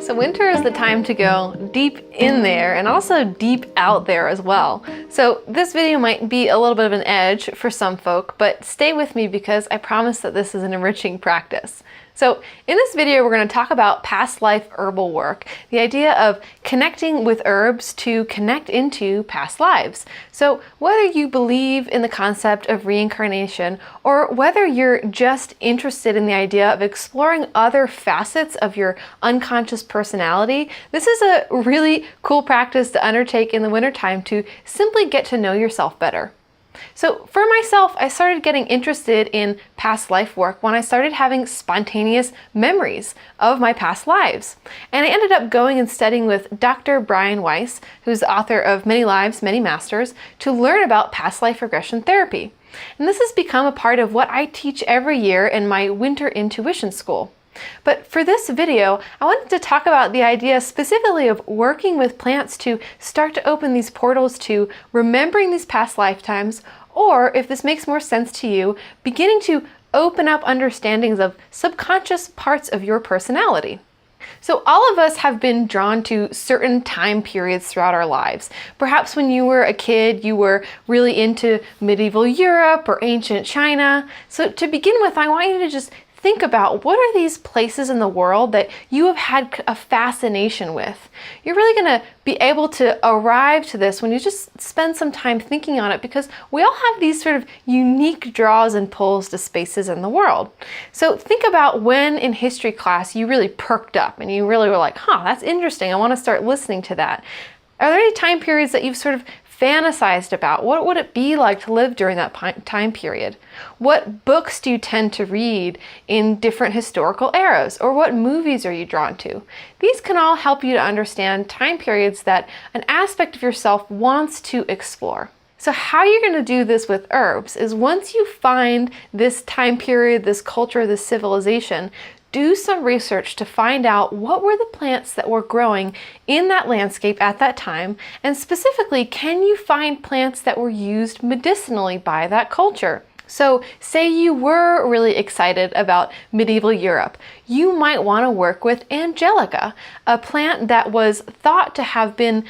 So winter is the time to go deep in there and also deep out there as well. So this video might be a little bit of an edge for some folk, but stay with me because I promise that this is an enriching practice. So in this video, we're going to talk about past life herbal work, the idea of connecting with herbs to connect into past lives. So whether you believe in the concept of reincarnation or whether you're just interested in the idea of exploring other facets of your unconscious personality, this is a really cool practice to undertake in the wintertime to simply get to know yourself better. So for myself, I started getting interested in past life work when I started having spontaneous memories of my past lives. And I ended up going and studying with Dr. Brian Weiss, who's the author of Many Lives, Many Masters, to learn about past life regression therapy. And this has become a part of what I teach every year in my winter intuition school. But for this video, I wanted to talk about the idea specifically of working with plants to start to open these portals to remembering these past lifetimes, or if this makes more sense to you, beginning to open up understandings of subconscious parts of your personality. So all of us have been drawn to certain time periods throughout our lives. Perhaps when you were a kid, you were really into medieval Europe or ancient China. So to begin with, I want you to just think about what are these places in the world that you have had a fascination with. You're really going to be able to arrive to this when you just spend some time thinking on it, because we all have these sort of unique draws and pulls to spaces in the world. So think about when in history class you really perked up and you really were like, that's interesting. I want to start listening to that. Are there any time periods that you've sort of fantasized about? What would it be like to live during that time period? What books do you tend to read in different historical eras? Or what movies are you drawn to? These can all help you to understand time periods that an aspect of yourself wants to explore. So how you're going to do this with herbs is once you find this time period, this culture, this civilization, do some research to find out what were the plants that were growing in that landscape at that time, and specifically, can you find plants that were used medicinally by that culture? So say you were really excited about medieval Europe, you might want to work with Angelica, a plant that was thought to have been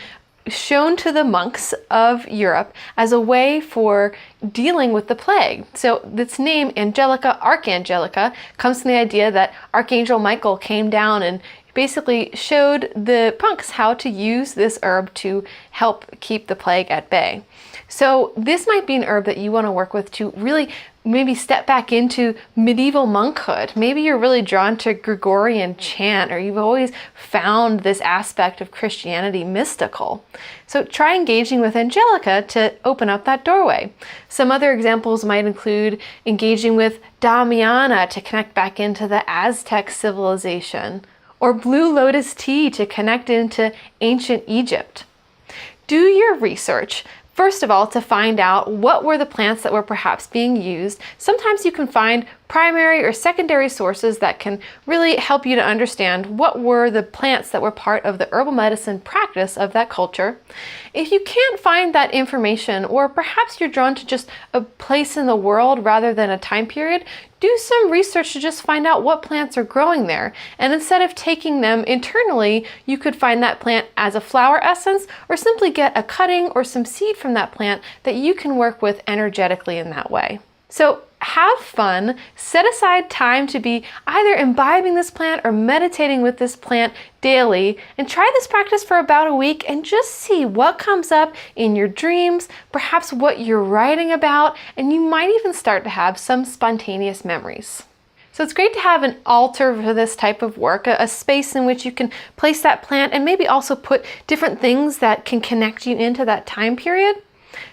shown to the monks of Europe as a way for dealing with the plague. So its name, Angelica, Archangelica, comes from the idea that Archangel Michael came down and basically showed the monks how to use this herb to help keep the plague at bay. So this might be an herb that you want to work with to really maybe step back into medieval monkhood. Maybe you're really drawn to Gregorian chant, or you've always found this aspect of Christianity mystical. So try engaging with Angelica to open up that doorway. Some other examples might include engaging with Damiana to connect back into the Aztec civilization, or blue lotus tea to connect into ancient Egypt. Do your research. First of all, to find out what were the plants that were perhaps being used. Sometimes you can find primary or secondary sources that can really help you to understand what were the plants that were part of the herbal medicine practice of that culture. If you can't find that information, or perhaps you're drawn to just a place in the world rather than a time period, do some research to just find out what plants are growing there. And instead of taking them internally, you could find that plant as a flower essence, or simply get a cutting or some seed from that plant that you can work with energetically in that way. So have fun, set aside time to be either imbibing this plant or meditating with this plant daily, and try this practice for about a week and just see what comes up in your dreams, perhaps what you're writing about, and you might even start to have some spontaneous memories. So it's great to have an altar for this type of work, a space in which you can place that plant and maybe also put different things that can connect you into that time period.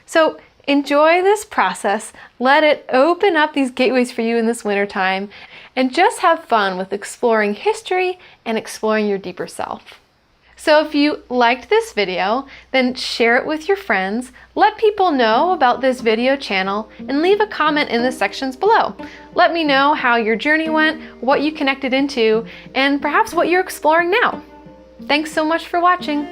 So enjoy this process, let it open up these gateways for you in this wintertime, and just have fun with exploring history and exploring your deeper self. So if you liked this video, then share it with your friends, let people know about this video channel, and leave a comment in the sections below. Let me know how your journey went, what you connected into, and perhaps what you're exploring now. Thanks so much for watching.